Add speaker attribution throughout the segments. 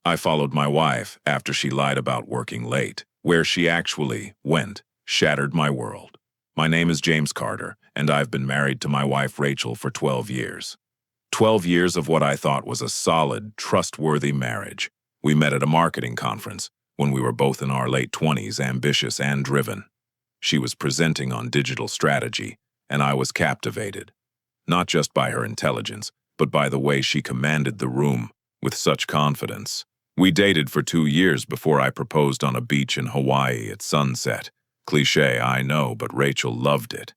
Speaker 1: I followed my wife after she lied about working late. Where she actually went shattered my world. My name is James Carter, and I've been married to my wife Rachel for 12 years. 12 years of what I thought was a solid, trustworthy marriage. We met at a marketing conference when we were both in our late 20s, ambitious and driven. She was presenting on digital strategy, and I was captivated, not just by her intelligence, but by the way she commanded the room with such confidence. We dated for 2 years before I proposed on a beach in Hawaii at sunset. Cliché, I know, but Rachel loved it.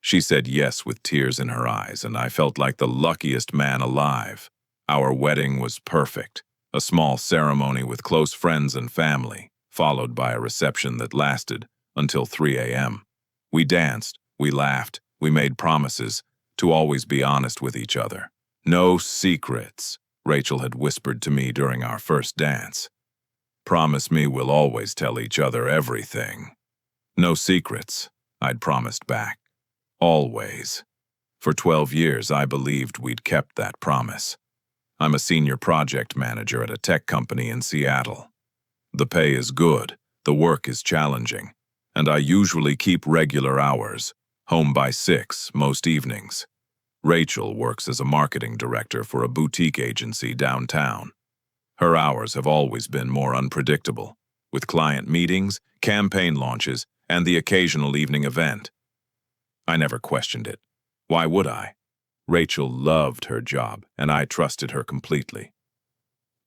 Speaker 1: She said yes with tears in her eyes, and I felt like the luckiest man alive. Our wedding was perfect, a small ceremony with close friends and family, followed by a reception that lasted until 3 a.m. We danced, we laughed, we made promises to always be honest with each other. No secrets, Rachel had whispered to me during our first dance. Promise me we'll always tell each other everything. No secrets, I'd promised back. Always. For 12 years, I believed we'd kept that promise. I'm a senior project manager at a tech company in Seattle. The pay is good, the work is challenging, and I usually keep regular hours, home by 6 most evenings. Rachel works as a marketing director for a boutique agency downtown. Her hours have always been more unpredictable, with client meetings, campaign launches, and the occasional evening event. I never questioned it. Why would I? Rachel loved her job, and I trusted her completely.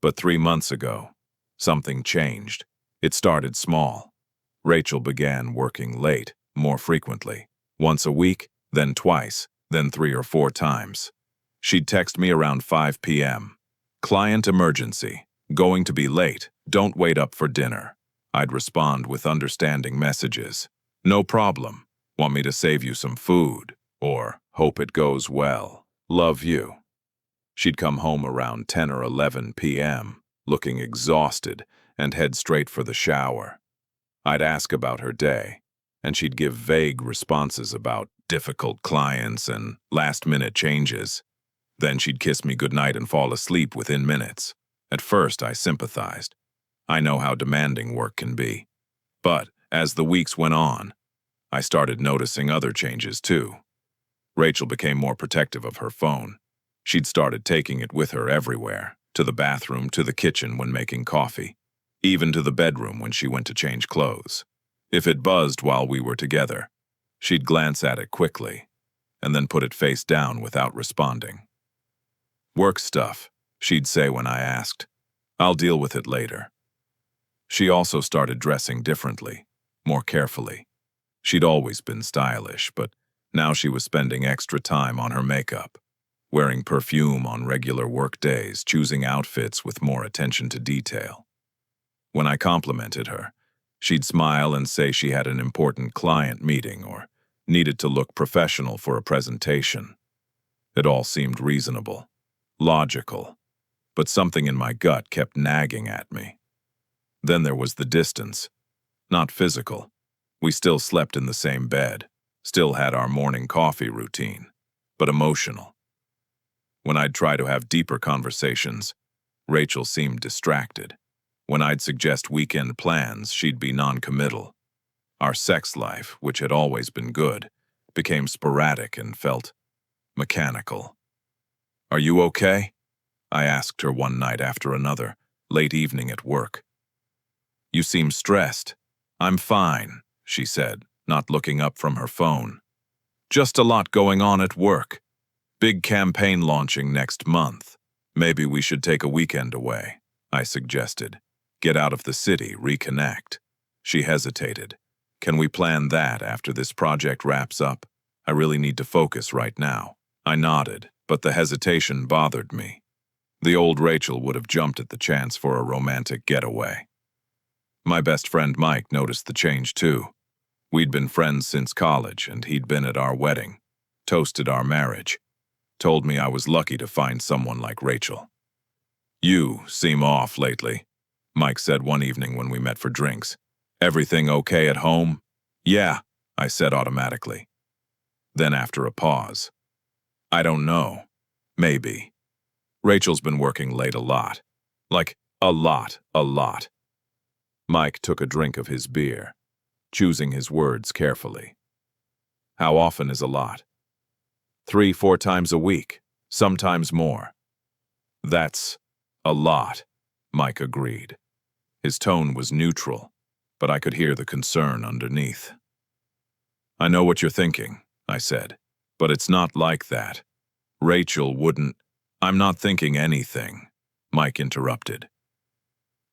Speaker 1: But 3 months ago, something changed. It started small. Rachel began working late, more frequently. Once a week, then twice, then 3 or 4 times. She'd text me around 5 p.m. Client emergency. Going to be late. Don't wait up for dinner. I'd respond with understanding messages. No problem. Want me to save you some food? Or, hope it goes well. Love you. She'd come home around 10 or 11 p.m., looking exhausted, and head straight for the shower. I'd ask about her day, and she'd give vague responses about difficult clients and last-minute changes. Then she'd kiss me goodnight and fall asleep within minutes. At first, I sympathized. I know how demanding work can be. But as the weeks went on, I started noticing other changes too. Rachel became more protective of her phone. She'd started taking it with her everywhere, to the bathroom, to the kitchen when making coffee, even to the bedroom when she went to change clothes. If it buzzed while we were together, she'd glance at it quickly, and then put it face down without responding. Work stuff, she'd say when I asked. I'll deal with it later. She also started dressing differently, more carefully. She'd always been stylish, but now she was spending extra time on her makeup, wearing perfume on regular work days, choosing outfits with more attention to detail. When I complimented her, she'd smile and say she had an important client meeting or needed to look professional for a presentation. It all seemed reasonable, logical, but something in my gut kept nagging at me. Then there was the distance, not physical. We still slept in the same bed, still had our morning coffee routine, but emotional. When I'd try to have deeper conversations, Rachel seemed distracted. When I'd suggest weekend plans, she'd be non-committal. Our sex life, which had always been good, became sporadic and felt mechanical. "Are you okay?" I asked her one night after another, late evening at work. "You seem stressed." "I'm fine," she said, not looking up from her phone. "Just a lot going on at work. Big campaign launching next month. Maybe we should take a weekend away," I suggested. "Get out of the city, reconnect." She hesitated. "Can we plan that after this project wraps up? I really need to focus right now." I nodded, but the hesitation bothered me. The old Rachel would have jumped at the chance for a romantic getaway. My best friend Mike noticed the change too. We'd been friends since college, and he'd been at our wedding, toasted our marriage, told me I was lucky to find someone like Rachel. "You seem off lately," Mike said one evening when we met for drinks. "Everything okay at home?" "Yeah," I said automatically. Then after a pause, "I don't know. Maybe. Rachel's been working late a lot. Like, A lot, a lot. Mike took a drink of his beer, choosing his words carefully. How often is a lot? 3, 4 times a week, sometimes more. That's a lot, Mike agreed. His tone was neutral, but I could hear the concern underneath. I know what you're thinking, I said, but it's not like that. Rachel wouldn't. I'm not thinking anything, Mike interrupted.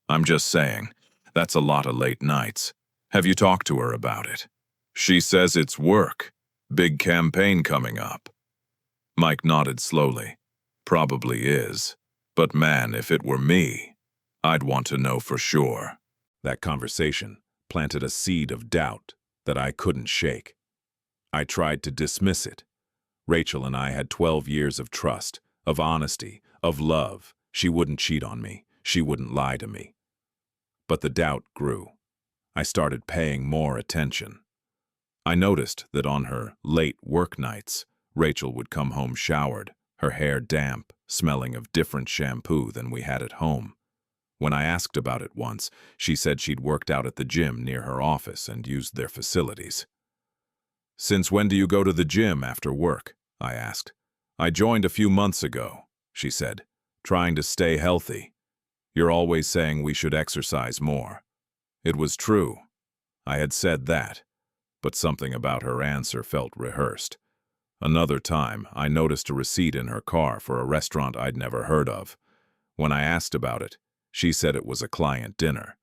Speaker 1: I'm just saying, that's a lot of late nights. Have you talked to her about it? She says it's work. Big campaign coming up. Mike nodded slowly. Probably is. But man, if it were me, I'd want to know for sure. That conversation planted a seed of doubt that I couldn't shake. I tried to dismiss it. Rachel and I had 12 years of trust, of honesty, of love. She wouldn't cheat on me. She wouldn't lie to me. But the doubt grew. I started paying more attention. I noticed that on her late work nights, Rachel would come home showered, her hair damp, smelling of different shampoo than we had at home. When I asked about it once, she said she'd worked out at the gym near her office and used their facilities. "Since when do you go to the gym after work?" I asked. "I joined a few months ago," she said, "trying to stay healthy. You're always saying we should exercise more." It was true. I had said that, but something about her answer felt rehearsed. Another time, I noticed a receipt in her car for a restaurant I'd never heard of. When I asked about it, she said it was a client dinner.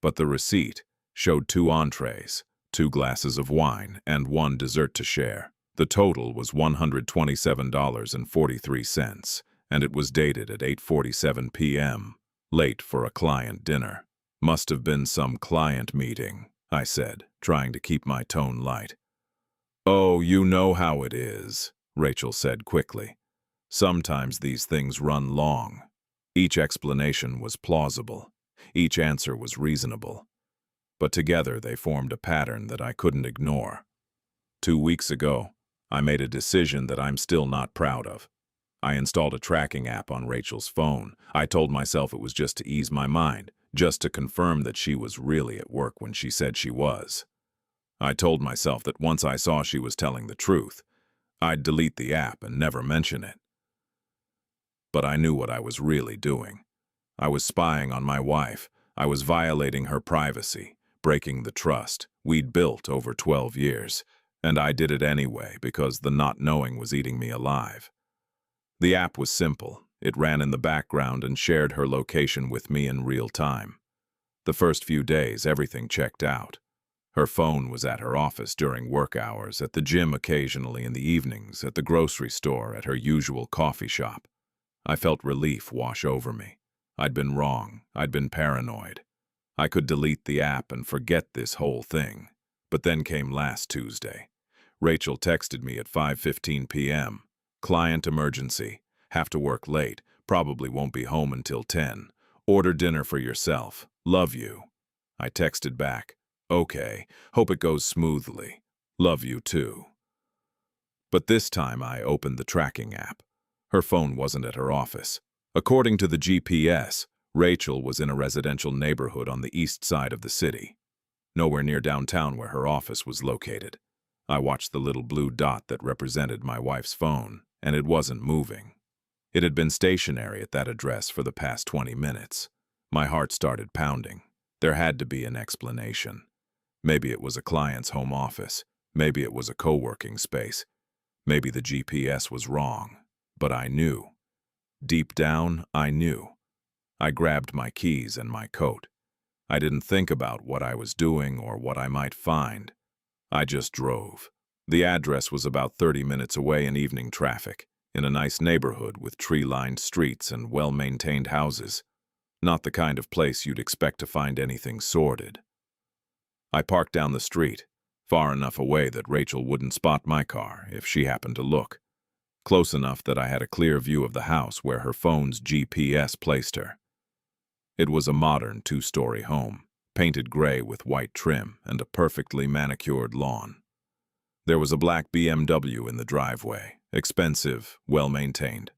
Speaker 1: But the receipt showed 2 entrees, 2 glasses of wine, and 1 dessert to share. The total was $127.43, and it was dated at 8:47 p.m., late for a client dinner. "Must have been some client meeting," I said, trying to keep my tone light. "Oh, you know how it is," Rachel said quickly. "Sometimes these things run long." Each explanation was plausible. Each answer was reasonable. But together they formed a pattern that I couldn't ignore. 2 weeks ago, I made a decision that I'm still not proud of. I installed a tracking app on Rachel's phone. I told myself it was just to ease my mind, just to confirm that she was really at work when she said she was. I told myself that once I saw she was telling the truth, I'd delete the app and never mention it. But I knew what I was really doing. I was spying on my wife. I was violating her privacy, breaking the trust we'd built over 12 years. And I did it anyway because the not knowing was eating me alive. The app was simple. It ran in the background and shared her location with me in real time. The first few days, everything checked out. Her phone was at her office during work hours, at the gym occasionally in the evenings, at the grocery store, at her usual coffee shop. I felt relief wash over me. I'd been wrong. I'd been paranoid. I could delete the app and forget this whole thing. But then came last Tuesday. Rachel texted me at 5:15 p.m. "Client emergency. Have to work late. Probably won't be home until 10. Order dinner for yourself. Love you." I texted back, "Okay. Hope it goes smoothly. Love you too." But this time I opened the tracking app. Her phone wasn't at her office. According to the GPS, Rachel was in a residential neighborhood on the east side of the city, nowhere near downtown where her office was located. I watched the little blue dot that represented my wife's phone, and it wasn't moving. It had been stationary at that address for the past 20 minutes. My heart started pounding. There had to be an explanation. Maybe it was a client's home office. Maybe it was a co-working space. Maybe the GPS was wrong. But I knew. Deep down, I knew. I grabbed my keys and my coat. I didn't think about what I was doing or what I might find. I just drove. The address was about 30 minutes away in evening traffic, in a nice neighborhood with tree-lined streets and well-maintained houses. Not the kind of place you'd expect to find anything sordid. I parked down the street, far enough away that Rachel wouldn't spot my car if she happened to look. Close enough that I had a clear view of the house where her phone's GPS placed her. It was a modern 2-story home, painted gray with white trim and a perfectly manicured lawn. There was a black BMW in the driveway, expensive, well-maintained.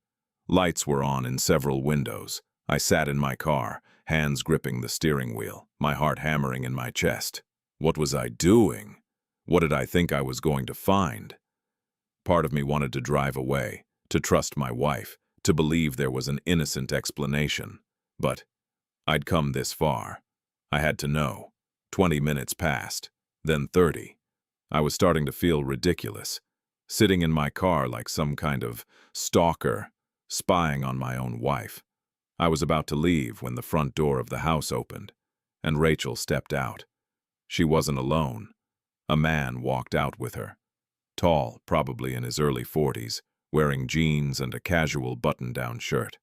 Speaker 1: Lights were on in several windows. I sat in my car, hands gripping the steering wheel, my heart hammering in my chest. What was I doing? What did I think I was going to find? Part of me wanted to drive away, to trust my wife, to believe there was an innocent explanation. But I'd come this far. I had to know. 20 minutes passed, then 30. I was starting to feel ridiculous, sitting in my car like some kind of stalker, spying on my own wife. I was about to leave when the front door of the house opened, and Rachel stepped out. She wasn't alone. A man walked out with her. Tall, probably in his early 40s, wearing jeans and a casual button-down shirt.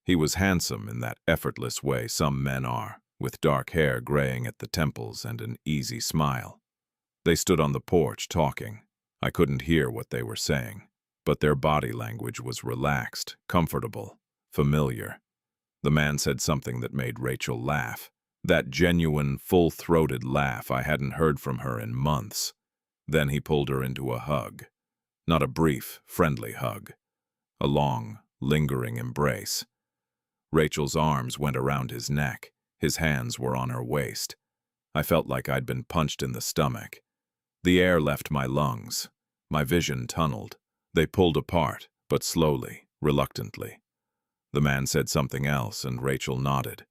Speaker 1: He was handsome in that effortless way some men are, with dark hair graying at the temples and an easy smile. They stood on the porch talking. I couldn't hear what they were saying, but their body language was relaxed, comfortable, familiar. The man said something that made Rachel laugh. That genuine, full-throated laugh I hadn't heard from her in months. Then he pulled her into a hug. Not a brief, friendly hug. A long, lingering embrace. Rachel's arms went around his neck. His hands were on her waist. I felt like I'd been punched in the stomach. The air left my lungs. My vision tunneled. They pulled apart, but slowly, reluctantly. The man said something else, and Rachel nodded.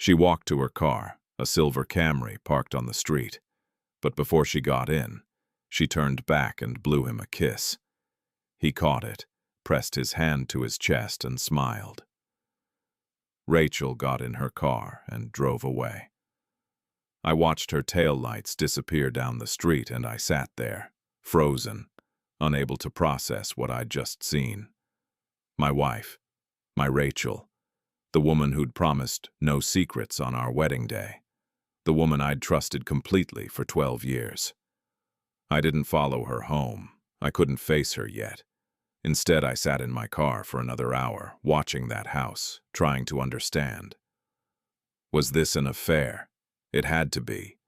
Speaker 1: She walked to her car, a silver Camry parked on the street. But before she got in, she turned back and blew him a kiss. He caught it, pressed his hand to his chest, and smiled. Rachel got in her car and drove away. I watched her taillights disappear down the street, and I sat there, frozen, unable to process what I'd just seen. My wife, my Rachel, the woman who'd promised no secrets on our wedding day, the woman I'd trusted completely for 12 years. I didn't follow her home. I couldn't face her yet. Instead, I sat in my car for another hour, watching that house, trying to understand. Was this an affair? It had to be.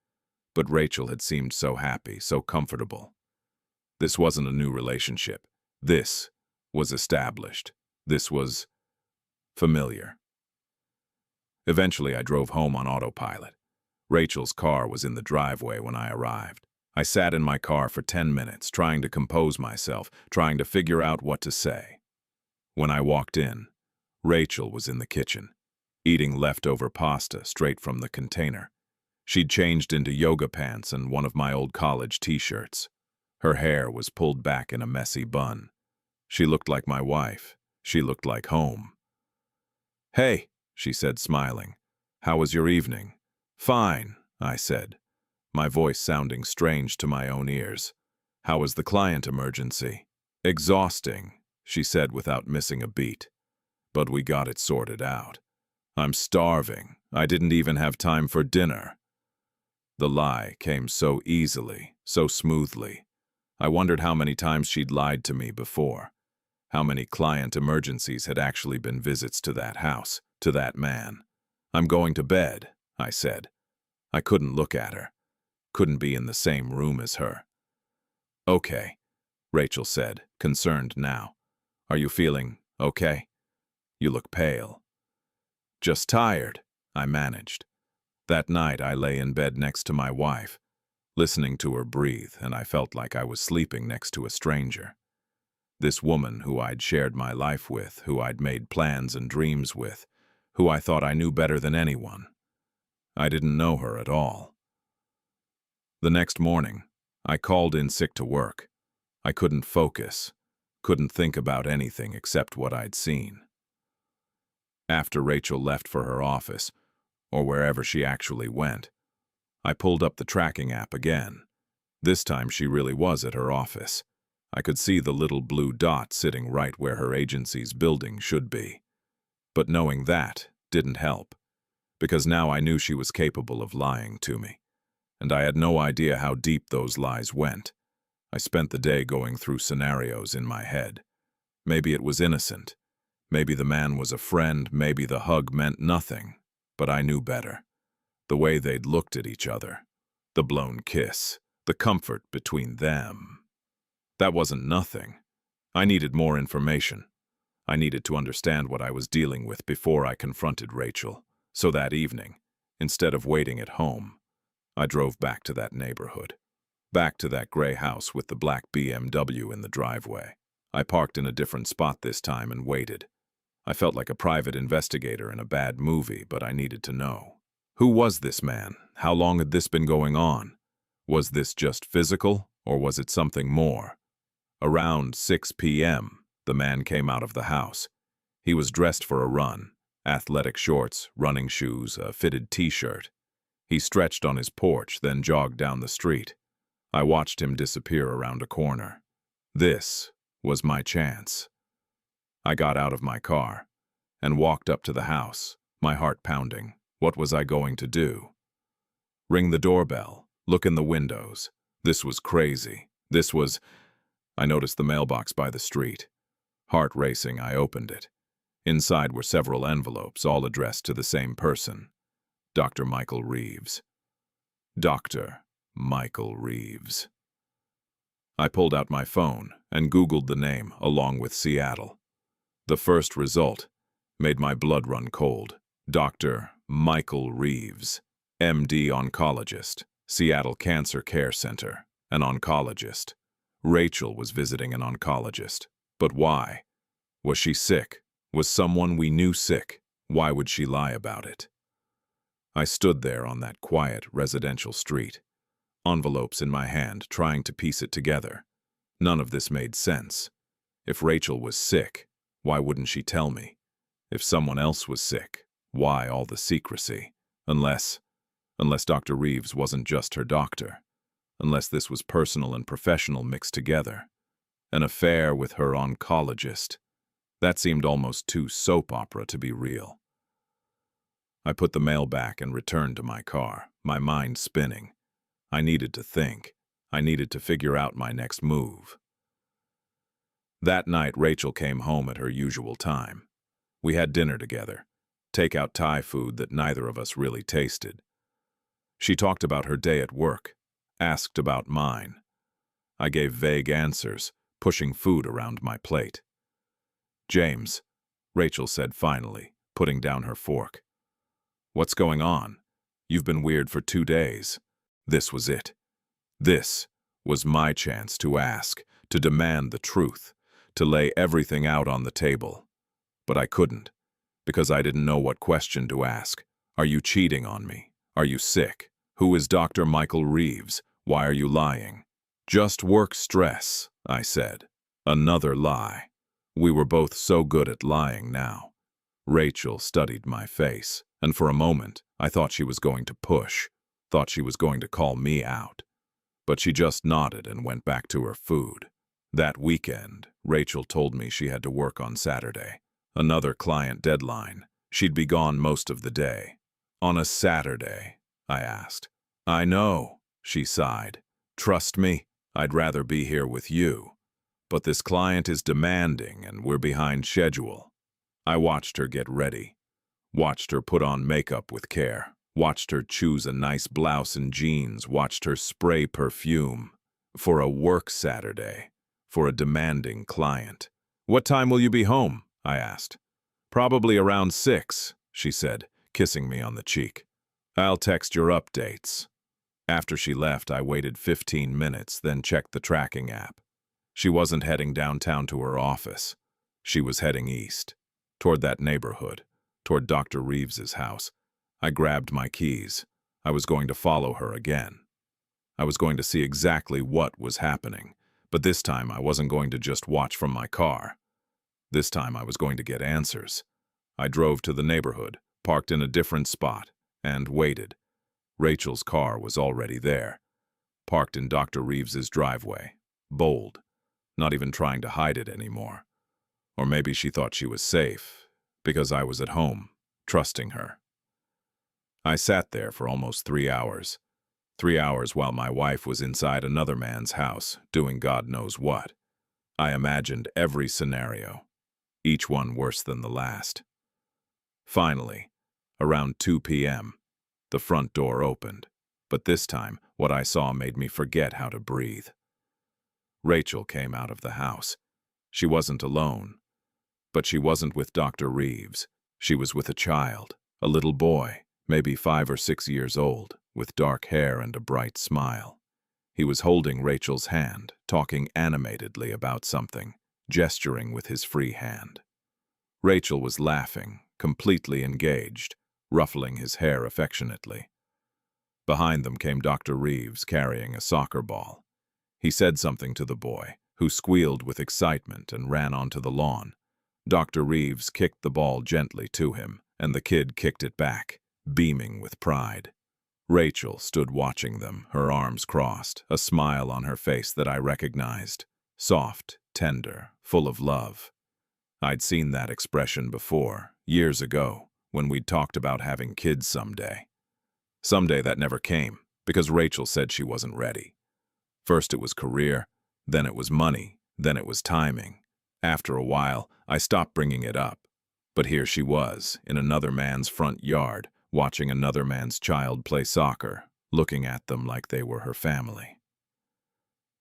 Speaker 1: But Rachel had seemed so happy, so comfortable. This wasn't a new relationship. This was established. This was familiar. Eventually, I drove home on autopilot. Rachel's car was in the driveway when I arrived. I sat in my car for 10 minutes, trying to compose myself, trying to figure out what to say. When I walked in, Rachel was in the kitchen, eating leftover pasta straight from the container. She'd changed into yoga pants and one of my old college t-shirts. Her hair was pulled back in a messy bun. She looked like my wife. She looked like home. "Hey," she said, smiling. "How was your evening?" "Fine," I said, my voice sounding strange to my own ears. "How was the client emergency?" "Exhausting," she said without missing a beat. "But we got it sorted out." "I'm starving. I didn't even have time for dinner." The lie came so easily, so smoothly. I wondered how many times she'd lied to me before. How many client emergencies had actually been visits to that house, to that man. "I'm going to bed," I said. I couldn't look at her. Couldn't be in the same room as her. "Okay," Rachel said, concerned now. "Are you feeling okay? You look pale." "Just tired," I managed. That night I lay in bed next to my wife, listening to her breathe, and I felt like I was sleeping next to a stranger. This woman who I'd shared my life with, who I'd made plans and dreams with, who I thought I knew better than anyone. I didn't know her at all. The next morning, I called in sick to work. I couldn't focus, couldn't think about anything except what I'd seen. After Rachel left for her office, or wherever she actually went, I pulled up the tracking app again. This time she really was at her office. I could see the little blue dot sitting right where her agency's building should be. But knowing that didn't help, because now I knew she was capable of lying to me. And I had no idea how deep those lies went. I spent the day going through scenarios in my head. Maybe it was innocent. Maybe the man was a friend. Maybe the hug meant nothing. But I knew better. The way they'd looked at each other. The blown kiss. The comfort between them. That wasn't nothing. I needed more information. I needed to understand what I was dealing with before I confronted Rachel. So that evening, instead of waiting at home, I drove back to that neighborhood. Back to that gray house with the black BMW in the driveway. I parked in a different spot this time and waited. I felt like a private investigator in a bad movie, but I needed to know. Who was this man? How long had this been going on? Was this just physical, or was it something more? Around 6 p.m., the man came out of the house. He was dressed for a run, athletic shorts, running shoes, a fitted t-shirt. He stretched on his porch, then jogged down the street. I watched him disappear around a corner. This was my chance. I got out of my car and walked up to the house, my heart pounding. What was I going to do? Ring the doorbell, look in the windows. This was crazy. I noticed the mailbox by the street. Heart racing, I opened it. Inside were several envelopes, all addressed to the same person. Dr. Michael Reeves. Dr. Michael Reeves. I pulled out my phone and Googled the name along with Seattle. The first result made my blood run cold. Dr. Michael Reeves, MD oncologist, Seattle Cancer Care Center, an oncologist. Rachel was visiting an oncologist. But why? Was she sick? Was someone we knew sick? Why would she lie about it? I stood there on that quiet residential street, envelopes in my hand, trying to piece it together. None of this made sense. If Rachel was sick, why wouldn't she tell me? If someone else was sick, why all the secrecy? Unless Dr. Reeves wasn't just her doctor. Unless this was personal and professional mixed together. An affair with her oncologist. That seemed almost too soap opera to be real. I put the mail back and returned to my car, my mind spinning. I needed to think. I needed to figure out my next move. That night, Rachel came home at her usual time. We had dinner together, takeout Thai food that neither of us really tasted. She talked about her day at work, asked about mine. I gave vague answers, pushing food around my plate. "James," Rachel said finally, putting down her fork. "What's going on? You've been weird for 2 days." This was it. This was my chance to ask, to demand the truth, to lay everything out on the table. But I couldn't, because I didn't know what question to ask. Are you cheating on me? Are you sick? Who is Dr. Michael Reeves? Why are you lying? Just work stress, I said. Another lie. We were both so good at lying now. Rachel studied my face, and for a moment I thought she was going to push, thought she was going to call me out. But she just nodded and went back to her food. That weekend, Rachel told me she had to work on Saturday. Another client deadline. She'd be gone most of the day. On a Saturday, I asked. "I know," she sighed. "Trust me, I'd rather be here with you. But this client is demanding and we're behind schedule." I watched her get ready, watched her put on makeup with care, watched her choose a nice blouse and jeans, watched her spray perfume. For a work Saturday, for a demanding client. "What time will you be home?" I asked. "Probably around 6, she said, kissing me on the cheek. "I'll text your updates." After she left, I waited 15 minutes, then checked the tracking app. She wasn't heading downtown to her office. She was heading east, toward that neighborhood, toward Dr. Reeves's house. I grabbed my keys. I was going to follow her again. I was going to see exactly what was happening, but this time I wasn't going to just watch from my car. This time I was going to get answers. I drove to the neighborhood, parked in a different spot, and waited. Rachel's car was already there, parked in Dr. Reeves's driveway, bold, not even trying to hide it anymore. Or maybe she thought she was safe, because I was at home, trusting her. I sat there for almost 3 hours. 3 hours while my wife was inside another man's house, doing God knows what. I imagined every scenario, each one worse than the last. Finally, around 2 p.m., the front door opened, but this time what I saw made me forget how to breathe. Rachel came out of the house. She wasn't alone, but she wasn't with Dr. Reeves. She was with a child, A little boy, maybe 5 or 6 years old, with dark hair and a bright smile. He was holding Rachel's hand, talking animatedly about something, gesturing with his free hand. Rachel was laughing, completely engaged, ruffling his hair affectionately. Behind them came Dr. Reeves carrying a soccer ball. He said something to the boy, who squealed with excitement and ran onto the lawn. Dr. Reeves kicked the ball gently to him, and the kid kicked it back, beaming with pride. Rachel stood watching them, her arms crossed, a smile on her face that I recognized. Soft, tender, full of love. I'd seen that expression before, years ago, when we'd talked about having kids someday. Someday that never came, because Rachel said she wasn't ready. First it was career, then it was money, then it was timing. After a while, I stopped bringing it up. But here she was, in another man's front yard, watching another man's child play soccer, looking at them like they were her family.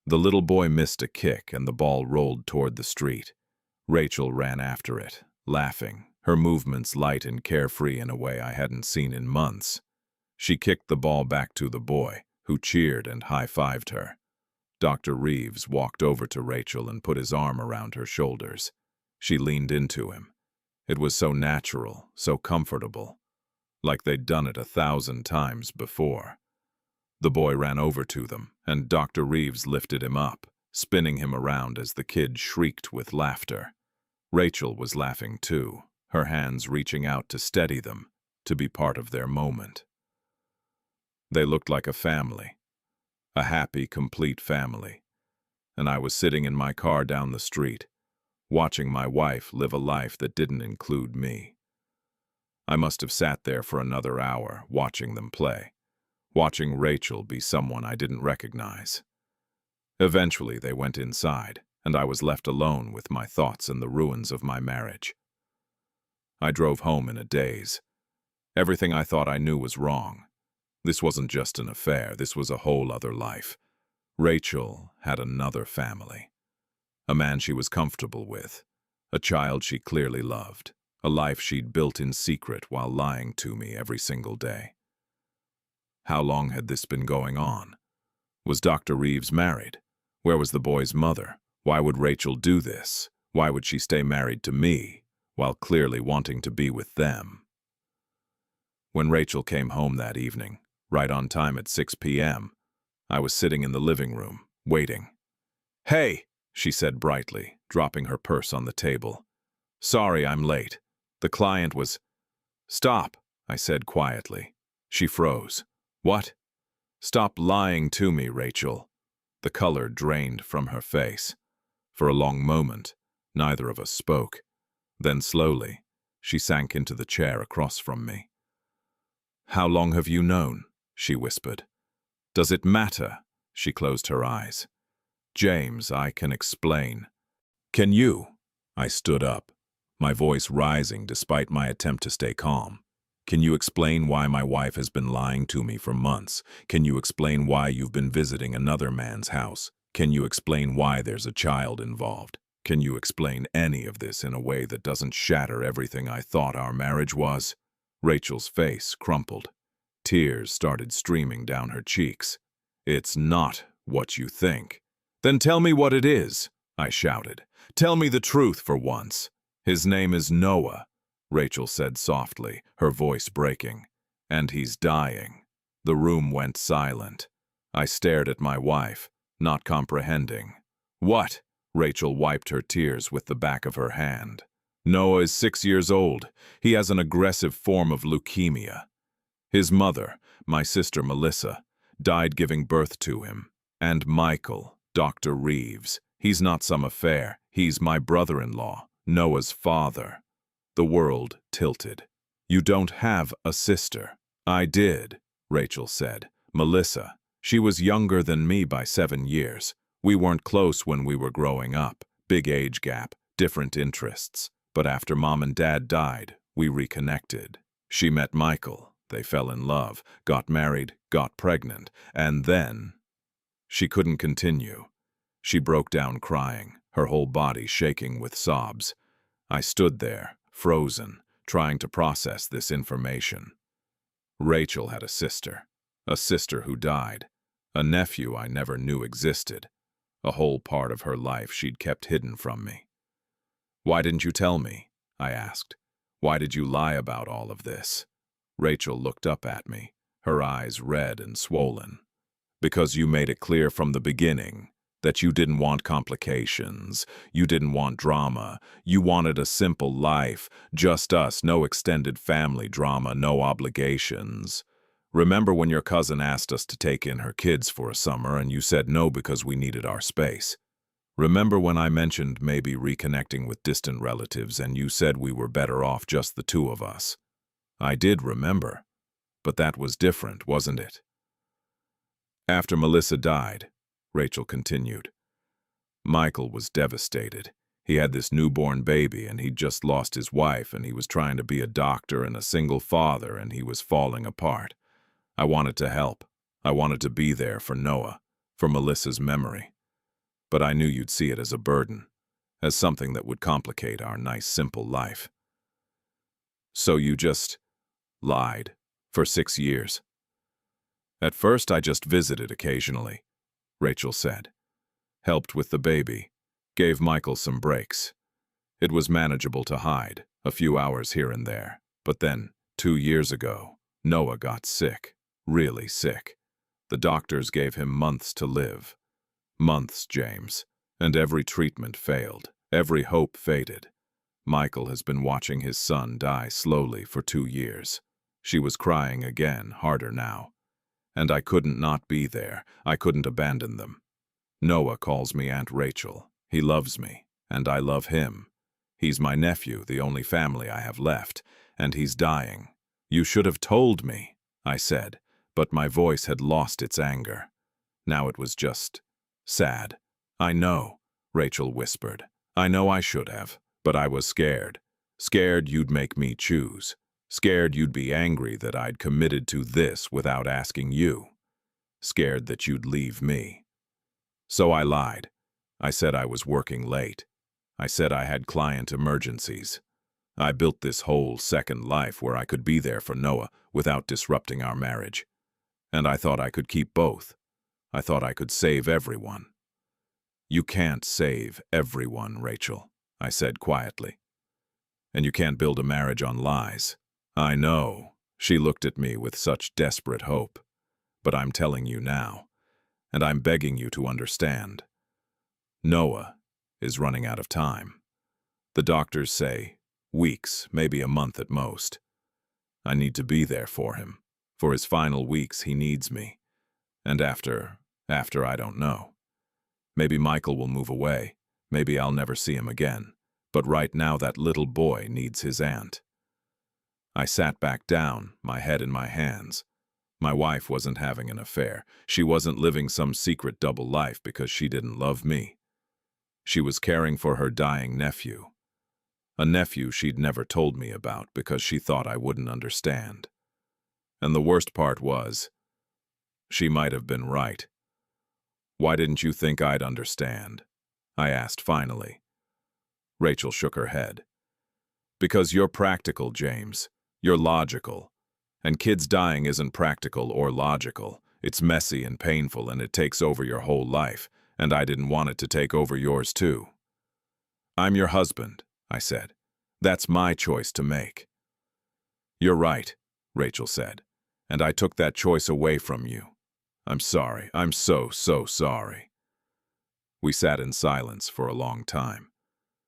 Speaker 1: The little boy missed a kick and the ball rolled toward the street. Rachel ran after it, laughing, her movements light and carefree in a way I hadn't seen in months. She kicked the ball back to the boy, who cheered and high-fived her. Dr. Reeves walked over to Rachel and put his arm around her shoulders. She leaned into him. It was so natural, so comfortable, like they'd done it 1,000 times before. The boy ran over to them, and Dr. Reeves lifted him up, spinning him around as the kid shrieked with laughter. Rachel was laughing too, her hands reaching out to steady them, to be part of their moment. They looked like a family, a happy, complete family, and I was sitting in my car down the street, watching my wife live a life that didn't include me. I must have sat there for another hour, watching them play, watching Rachel be someone I didn't recognize. Eventually they went inside, and I was left alone with my thoughts and the ruins of my marriage. I drove home in a daze. Everything I thought I knew was wrong. This wasn't just an affair, this was a whole other life. Rachel had another family. A man she was comfortable with, a child she clearly loved, a life she'd built in secret while lying to me every single day. How long had this been going on? Was Dr. Reeves married? Where was the boy's mother? Why would Rachel do this? Why would she stay married to me, while clearly wanting to be with them? When Rachel came home that evening, right on time at 6 p.m., I was sitting in the living room, waiting. "Hey," she said brightly, dropping her purse on the table. "Sorry I'm late. The client was—" "Stop," I said quietly. She froze. "What?" "Stop lying to me, Rachel." The color drained from her face. For a long moment, neither of us spoke. Then slowly, she sank into the chair across from me. "How long have you known?" she whispered. "Does it matter?" She closed her eyes. "James, I can explain." "Can you?" I stood up, my voice rising despite my attempt to stay calm. "Can you explain why my wife has been lying to me for months? Can you explain why you've been visiting another man's house? Can you explain why there's a child involved? Can you explain any of this in a way that doesn't shatter everything I thought our marriage was?" Rachel's face crumpled. Tears started streaming down her cheeks. "It's not what you think." "Then tell me what it is," I shouted. "Tell me the truth for once." "His name is Noah," Rachel said softly, her voice breaking. "And he's dying." The room went silent. I stared at my wife, not comprehending. "What?" Rachel wiped her tears with the back of her hand. "Noah is 6 years old. He has an aggressive form of leukemia. His mother, my sister Melissa, died giving birth to him. And Michael, Dr. Reeves, he's not some affair. He's my brother-in-law, Noah's father." The world tilted. "You don't have a sister." "I did," Rachel said. "Melissa. She was younger than me by 7 years. We weren't close when we were growing up. Big age gap, different interests. But after Mom and Dad died, we reconnected. She met Michael. They fell in love, got married, got pregnant, and then—" She couldn't continue. She broke down crying, her whole body shaking with sobs. I stood there, frozen, trying to process this information. Rachel had a sister who died, a nephew I never knew existed, a whole part of her life she'd kept hidden from me. "Why didn't you tell me?" I asked. "Why did you lie about all of this?" Rachel looked up at me, her eyes red and swollen. "Because you made it clear from the beginning that you didn't want complications, you didn't want drama, you wanted a simple life, just us, no extended family drama, no obligations. Remember when your cousin asked us to take in her kids for a summer and you said no because we needed our space? Remember when I mentioned maybe reconnecting with distant relatives and you said we were better off just the two of us? I did remember, but that was different, wasn't it?" "After Melissa died," Rachel continued, "Michael was devastated. He had this newborn baby and he'd just lost his wife and he was trying to be a doctor and a single father and he was falling apart. I wanted to help. I wanted to be there for Noah, for Melissa's memory. But I knew you'd see it as a burden, as something that would complicate our nice, simple life. So you just lied for 6 years." "At first I just visited occasionally," Rachel said. "Helped with the baby, gave Michael some breaks. It was manageable to hide, a few hours here and there. But then, 2 years ago, Noah got sick, really sick. The doctors gave him months to live. Months, James. And every treatment failed, every hope faded. Michael has been watching his son die slowly for 2 years. She was crying again, harder now. And I couldn't not be there. I couldn't abandon them. Noah calls me Aunt Rachel. He loves me, and I love him. He's my nephew, the only family I have left, and he's dying. You should have told me, I said, but my voice had lost its anger. Now it was just sad. I know, Rachel whispered. I know I should have, but I was scared. Scared you'd make me choose. Scared you'd be angry that I'd committed to this without asking you. Scared that you'd leave me. So I lied. I said I was working late. I said I had client emergencies. I built this whole second life where I could be there for Noah without disrupting our marriage. And I thought I could keep both. I thought I could save everyone. You can't save everyone, Rachel, I said quietly. And you can't build a marriage on lies. I know. She looked at me with such desperate hope. But I'm telling you now, and I'm begging you to understand. Noah is running out of time. The doctors say weeks, maybe a month at most. I need to be there for him. For his final weeks, he needs me. And after I don't know. Maybe Michael will move away. Maybe I'll never see him again. But right now that little boy needs his aunt. I sat back down, my head in my hands. My wife wasn't having an affair. She wasn't living some secret double life because she didn't love me. She was caring for her dying nephew. A nephew she'd never told me about because she thought I wouldn't understand. And the worst part was, she might have been right. Why didn't you think I'd understand? I asked finally. Rachel shook her head. Because you're practical, James. You're logical. And kids dying isn't practical or logical. It's messy and painful and it takes over your whole life, and I didn't want it to take over yours too. I'm your husband, I said. That's my choice to make. You're right, Rachel said, and I took that choice away from you. I'm sorry. I'm so sorry. We sat in silence for a long time.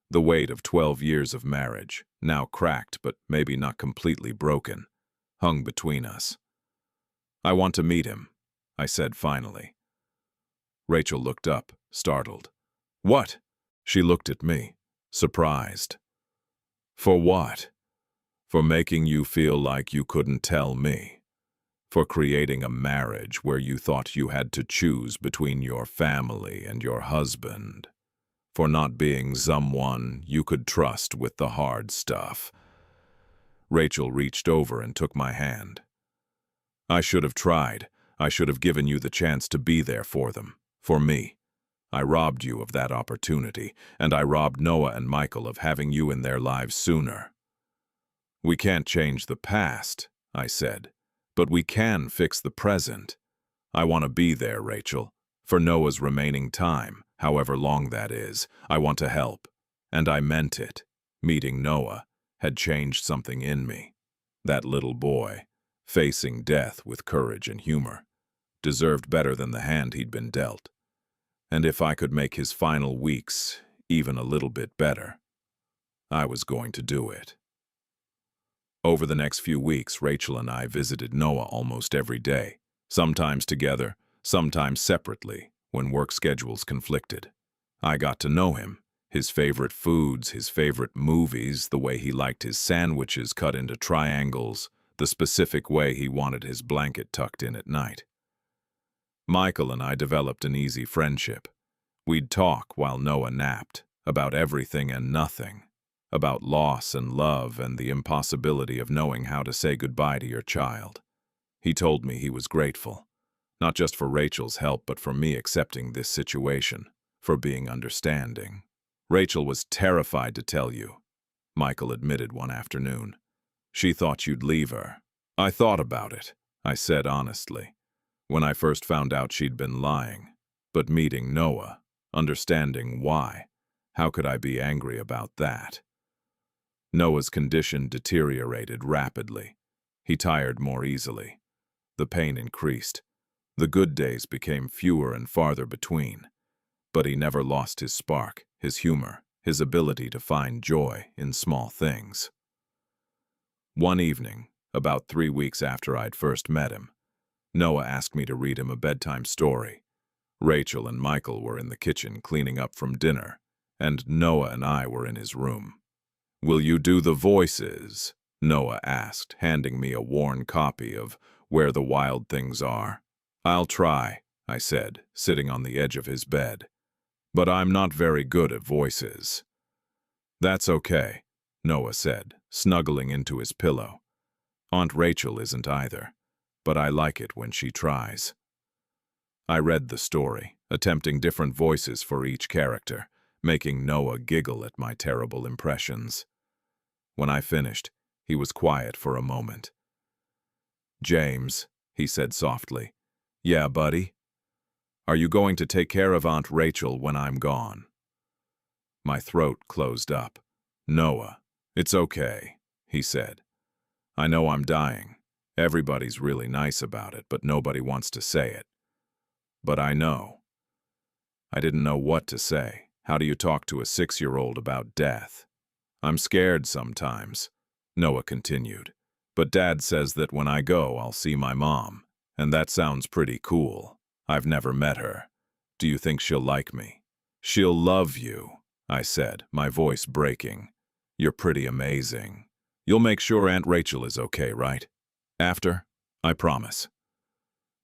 Speaker 1: The weight of 12 years of marriage, now cracked but maybe not completely broken, hung between us. I want to meet him, I said finally. Rachel looked up, startled. What? She looked at me, surprised. For what? For making you feel like you couldn't tell me. For creating a marriage where you thought you had to choose between your family and your husband. For not being someone you could trust with the hard stuff. Rachel reached over and took my hand. I should have tried. I should have given you the chance to be there for them, for me. I robbed you of that opportunity, and I robbed Noah and Michael of having you in their lives sooner. "We can't change the past," I said, "but we can fix the present. I want to be there, Rachel, for Noah's remaining time, however long that is. I want to help." And I meant it. Meeting Noah had changed something in me. That little boy, facing death with courage and humor, deserved better than the hand he'd been dealt. And if I could make his final weeks even a little bit better, I was going to do it. Over the next few weeks, Rachel and I visited Noah almost every day, sometimes together, sometimes separately, when work schedules conflicted. I got to know him, his favorite foods, his favorite movies, the way he liked his sandwiches cut into triangles, the specific way he wanted his blanket tucked in at night. Michael and I developed an easy friendship. We'd talk while Noah napped, about everything and nothing, about loss and love and the impossibility of knowing how to say goodbye to your child. He told me he was grateful, not just for Rachel's help, but for me accepting this situation, for being understanding. "Rachel was terrified to tell you," Michael admitted one afternoon. "She thought you'd leave her." "I thought about it," I said honestly, "when I first found out she'd been lying. But meeting Noah, understanding why, how could I be angry about that?" Noah's condition deteriorated rapidly. He tired more easily. The pain increased. The good days became fewer and farther between. But he never lost his spark, his humor, his ability to find joy in small things. One evening, about 3 weeks after I'd first met him, Noah asked me to read him a bedtime story. Rachel and Michael were in the kitchen cleaning up from dinner, and Noah and I were in his room. "Will you do the voices?" Noah asked, handing me a worn copy of Where the Wild Things Are. "I'll try," I said, sitting on the edge of his bed. "But I'm not very good at voices." "That's okay," Noah said, snuggling into his pillow. "Aunt Rachel isn't either, but I like it when she tries." I read the story, attempting different voices for each character, making Noah giggle at my terrible impressions. When I finished, he was quiet for a moment. "James," he said softly. "Yeah, buddy? Are you going to take care of Aunt Rachel when I'm gone?" My throat closed up. "Noah, it's okay," he said. "I know I'm dying. Everybody's really nice about it, but nobody wants to say it. But I know." I didn't know what to say. How do you talk to a 6-year-old about death? "I'm scared sometimes," Noah continued. "But Dad says that when I go, I'll see my mom. And that sounds pretty cool. I've never met her. Do you think she'll like me?" "She'll love you," I said, my voice breaking. "You're pretty amazing. You'll make sure Aunt Rachel is okay, right? After? I promise."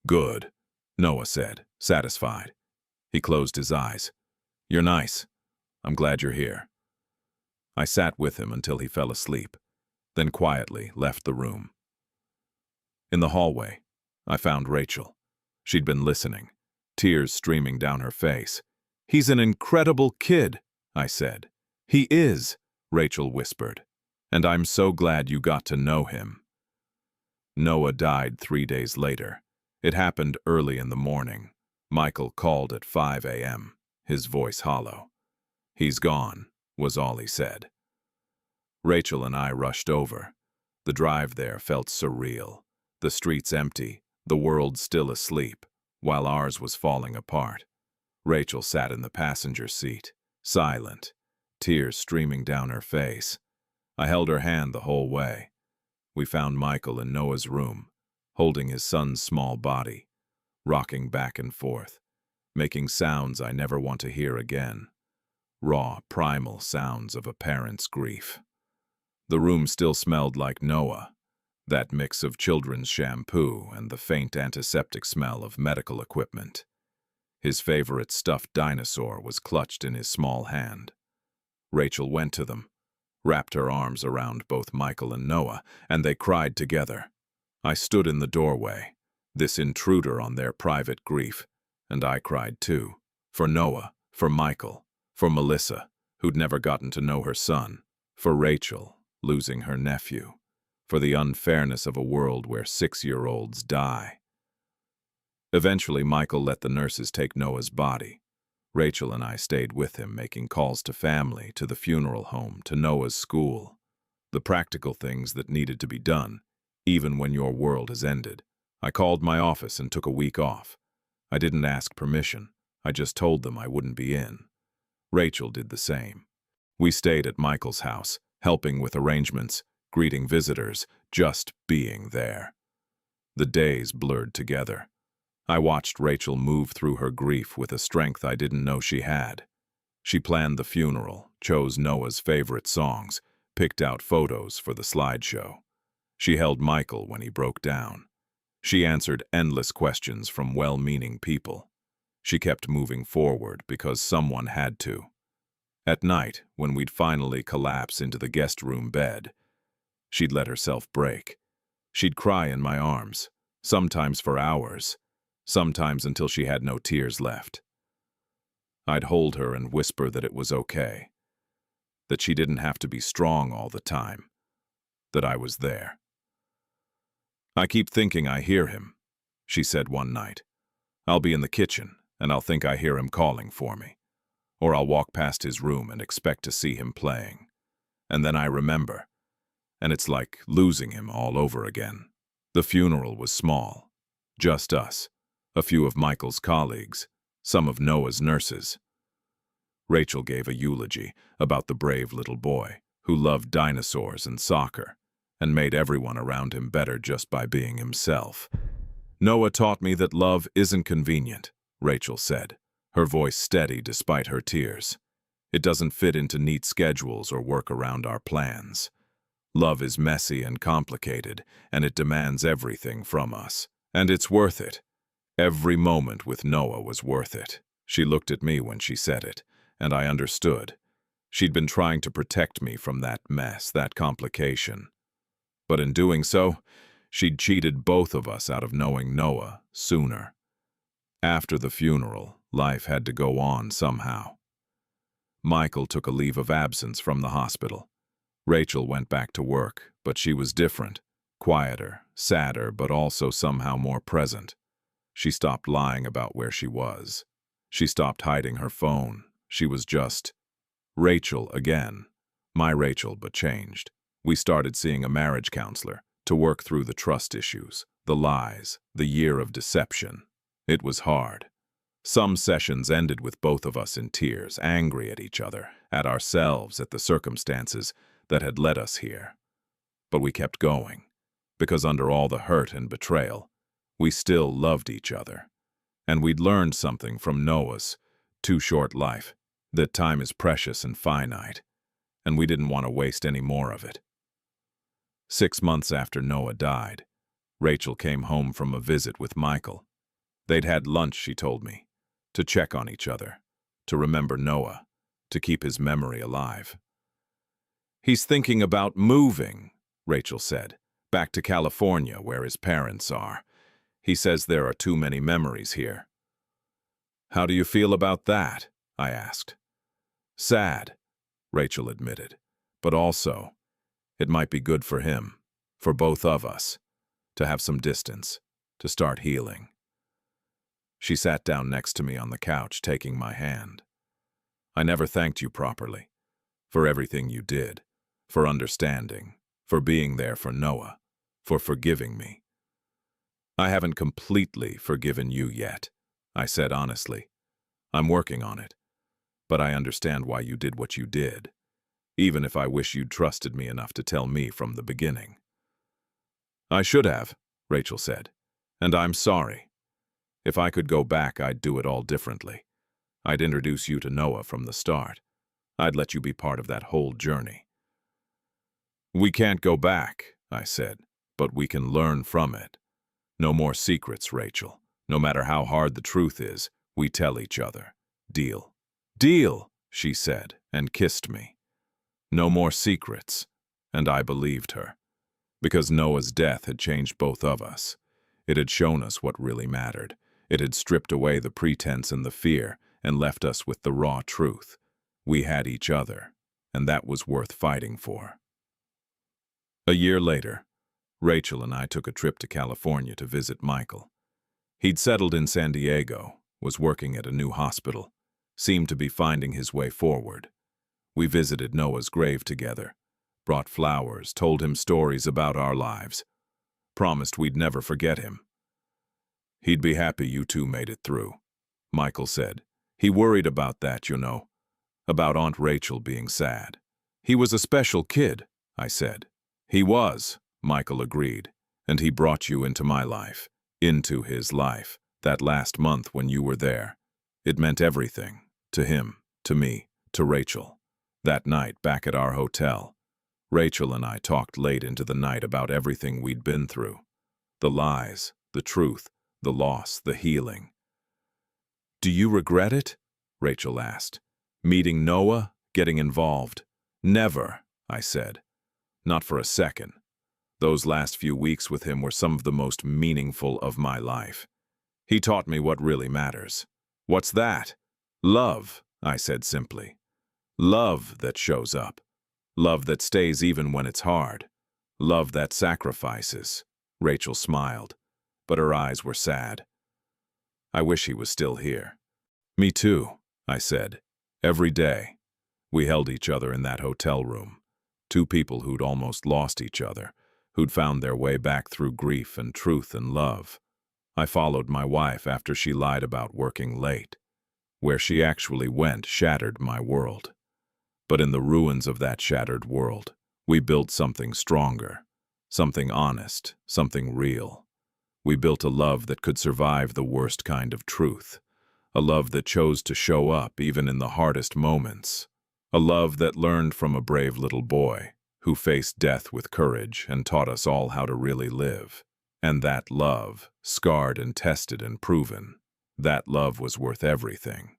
Speaker 1: "Good," Noah said, satisfied. He closed his eyes. "You're nice. I'm glad you're here." I sat with him until he fell asleep, then quietly left the room. In the hallway, I found Rachel. She'd been listening, tears streaming down her face. "He's an incredible kid," I said. "He is," Rachel whispered. "And I'm so glad you got to know him." Noah died 3 days later. It happened early in the morning. Michael called at 5 a.m., his voice hollow. "He's gone," was all he said. Rachel and I rushed over. The drive there felt surreal. The streets empty, the world still asleep, while ours was falling apart. Rachel sat in the passenger seat, silent, tears streaming down her face. I held her hand the whole way. We found Michael in Noah's room, holding his son's small body, rocking back and forth, making sounds I never want to hear again. Raw, primal sounds of a parent's grief. The room still smelled like Noah, that mix of children's shampoo and the faint antiseptic smell of medical equipment. His favorite stuffed dinosaur was clutched in his small hand. Rachel went to them, wrapped her arms around both Michael and Noah, and they cried together. I stood in the doorway, this intruder on their private grief, and I cried too. For Noah, for Michael, for Melissa, who'd never gotten to know her son, for Rachel, losing her nephew. for the unfairness of a world where 6-year-olds die. Eventually, Michael let the nurses take Noah's body. Rachel and I stayed with him, making calls to family, to the funeral home, to Noah's school. The practical things that needed to be done, even when your world has ended. I called my office and took a week off. I didn't ask permission. I just told them I wouldn't be in. Rachel did the same. We stayed at Michael's house, helping with arrangements, greeting visitors, just being there. The days blurred together. I watched Rachel move through her grief with a strength I didn't know she had. She planned the funeral, chose Noah's favorite songs, picked out photos for the slideshow. She held Michael when he broke down. She answered endless questions from well-meaning people. She kept moving forward because someone had to. At night, when we'd finally collapse into the guest room bed, she'd let herself break. She'd cry in my arms, sometimes for hours, sometimes until she had no tears left. I'd hold her and whisper that it was okay, that she didn't have to be strong all the time, that I was there. "I keep thinking I hear him," she said one night. "I'll be in the kitchen, and I'll think I hear him calling for me. Or I'll walk past his room and expect to see him playing. And then I remember, and it's like losing him all over again." The funeral was small. Just us, a few of Michael's colleagues, some of Noah's nurses. Rachel gave a eulogy about the brave little boy who loved dinosaurs and soccer, and made everyone around him better just by being himself. "Noah taught me that love isn't convenient," Rachel said, her voice steady despite her tears. "It doesn't fit into neat schedules or work around our plans. Love is messy and complicated, and it demands everything from us. And it's worth it. Every moment with Noah was worth it." She looked at me when she said it, and I understood. She'd been trying to protect me from that mess, that complication. But in doing so, she'd cheated both of us out of knowing Noah sooner. After the funeral, life had to go on somehow. Michael took a leave of absence from the hospital. Rachel went back to work, but she was different, quieter, sadder, but also somehow more present. She stopped lying about where she was. She stopped hiding her phone. She was just Rachel again. My Rachel, but changed. We started seeing a marriage counselor to work through the trust issues, the lies, the year of deception. It was hard. Some sessions ended with both of us in tears, angry at each other, at ourselves, at the circumstances that had led us here. But we kept going, because under all the hurt and betrayal, we still loved each other. And we'd learned something from Noah's too short life, that time is precious and finite, and we didn't want to waste any more of it. 6 months after Noah died, Rachel came home from a visit with Michael. They'd had lunch, she told me, to check on each other, to remember Noah, to keep his memory alive. "He's thinking about moving," Rachel said, "back to California where his parents are. He says there are too many memories here." "How do you feel about that?" I asked. "Sad," Rachel admitted, "but also, it might be good for him, for both of us, to have some distance, to start healing." She sat down next to me on the couch, taking my hand. "I never thanked you properly, for everything you did, for understanding, for being there for Noah, for forgiving me." "I haven't completely forgiven you yet," I said honestly. "I'm working on it, but I understand why you did what you did, even if I wish you'd trusted me enough to tell me from the beginning." "I should have," Rachel said, "and I'm sorry. If I could go back, I'd do it all differently. I'd introduce you to Noah from the start. I'd let you be part of that whole journey." "We can't go back," I said, "but we can learn from it. No more secrets, Rachel. No matter how hard the truth is, we tell each other. Deal?" "Deal," she said, and kissed me. No more secrets, and I believed her. Because Noah's death had changed both of us. It had shown us what really mattered. It had stripped away the pretense and the fear and left us with the raw truth. We had each other, and that was worth fighting for. A year later, Rachel and I took a trip to California to visit Michael. He'd settled in San Diego, was working at a new hospital, seemed to be finding his way forward. We visited Noah's grave together, brought flowers, told him stories about our lives, promised we'd never forget him. "He'd be happy you two made it through," Michael said. "He worried about that, about Aunt Rachel being sad." "He was a special kid," I said. "He was," Michael agreed, "and he brought you into my life, into his life, that last month when you were there. It meant everything, to him, to me, to Rachel. That night back at our hotel, Rachel and I talked late into the night about everything we'd been through. The lies, the truth, the loss, the healing." "Do you regret it?" Rachel asked. "Meeting Noah, getting involved?" "Never," I said. "Not for a second. Those last few weeks with him were some of the most meaningful of my life. He taught me what really matters." "What's that?" "Love," I said simply. "Love that shows up. Love that stays even when it's hard. Love that sacrifices." Rachel smiled, but her eyes were sad. "I wish he was still here." "Me too," I said. "Every day." We held each other in that hotel room. Two people who'd almost lost each other, who'd found their way back through grief and truth and love. I followed my wife after she lied about working late. Where she actually went shattered my world. But in the ruins of that shattered world, we built something stronger, something honest, something real. We built a love that could survive the worst kind of truth, a love that chose to show up even in the hardest moments, a love that learned from a brave little boy who faced death with courage and taught us all how to really live. And that love, scarred and tested and proven, that love was worth everything.